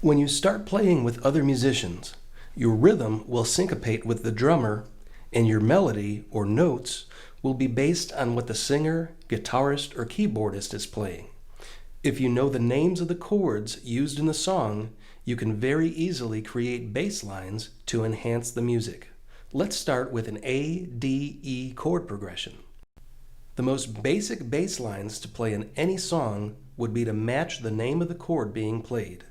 When you start playing with other musicians, your rhythm will syncopate with the drummer, and your melody or notes will be based on what the singer, guitarist, or keyboardist is playing. If you know the names of the chords used in the song, you can very easily create bass lines to enhance the music. Let's start with an A-D-E chord progression. The most basic bass lines to play in any song would be to match the name of the chord being played.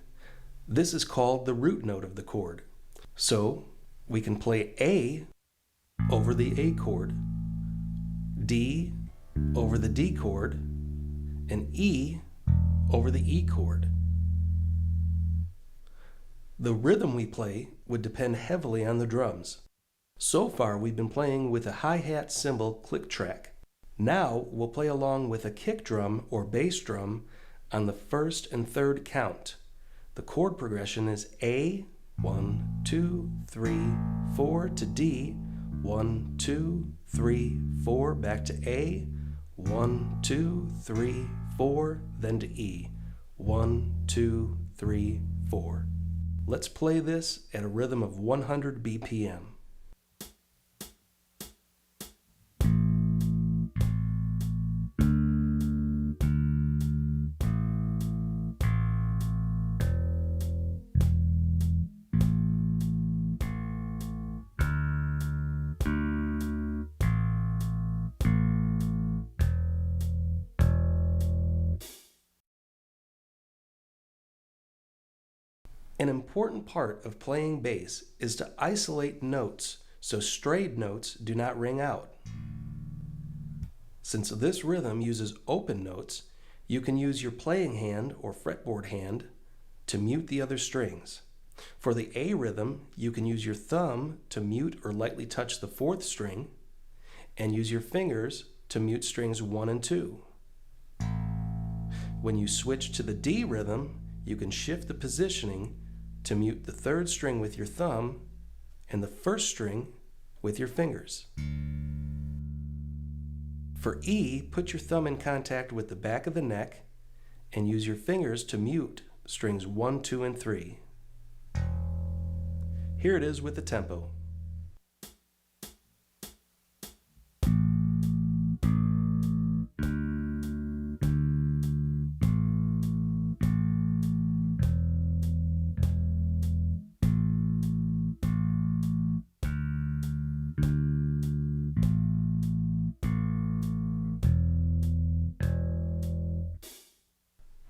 This is called the root note of the chord. So we can play A over the A chord, D over the D chord, and E over the E chord. The rhythm we play would depend heavily on the drums. So far we've been playing with a hi-hat cymbal click track. Now we'll play along with a kick drum or bass drum on the first and third count. The chord progression is A, 1, 2, 3, 4 to D, 1, 2, 3, 4, back to A, 1, 2, 3, 4, then to E, 1, 2, 3, 4. Let's play this at a rhythm of 100 BPM. An important part of playing bass is to isolate notes so strayed notes do not ring out. Since this rhythm uses open notes, you can use your playing hand or fretboard hand to mute the other strings. For the A rhythm, you can use your thumb to mute or lightly touch the fourth string, and use your fingers to mute strings 1 and 2. When you switch to the D rhythm, you can shift the positioning to mute the third string with your thumb and the first string with your fingers. For E, put your thumb in contact with the back of the neck and use your fingers to mute strings 1, 2, and 3. Here it is with the tempo.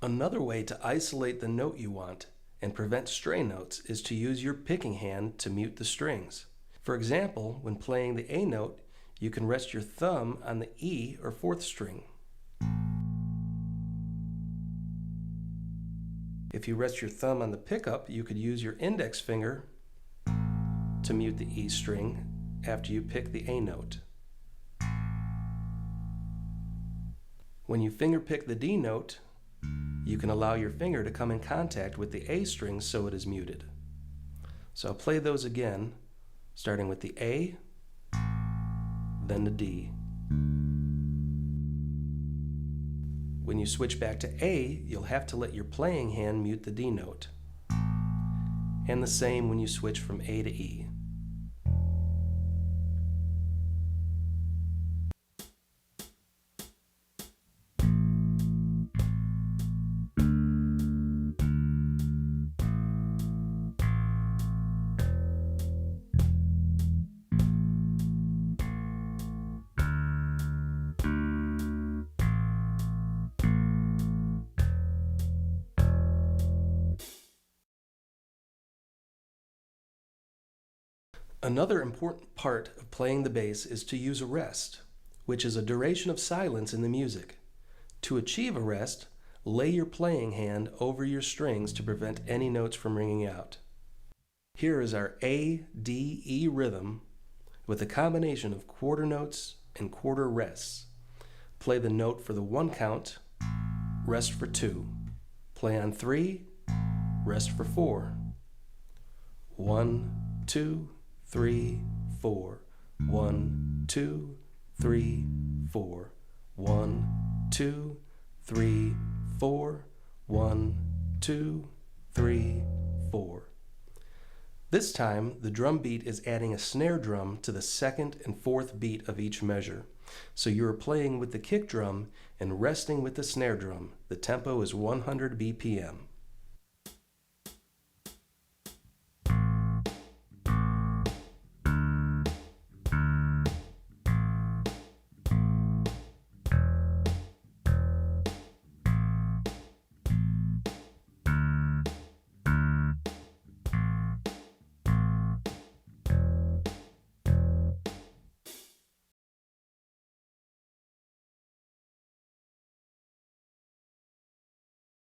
Another way to isolate the note you want and prevent stray notes is to use your picking hand to mute the strings. For example, when playing the A note, you can rest your thumb on the E or fourth string. If you rest your thumb on the pickup, you could use your index finger to mute the E string after you pick the A note. When you finger pick the D note, you can allow your finger to come in contact with the A string so it is muted. So I'll play those again, starting with the A, then the D. When you switch back to A, you'll have to let your playing hand mute the D note. And the same when you switch from A to E. Another important part of playing the bass is to use a rest, which is a duration of silence in the music. To achieve a rest, lay your playing hand over your strings to prevent any notes from ringing out. Here is our A-D-E rhythm with a combination of quarter notes and quarter rests. Play the note for the 1 count, rest for 2. Play on 3, rest for 4. 1, 2, 3, 4. 1, 2, 3, 4. 1, 2, 3, 4. 1, 2, 3, 4. This time, the drum beat is adding a snare drum to the second and fourth beat of each measure. So you are playing with the kick drum and resting with the snare drum. The tempo is 100 BPM.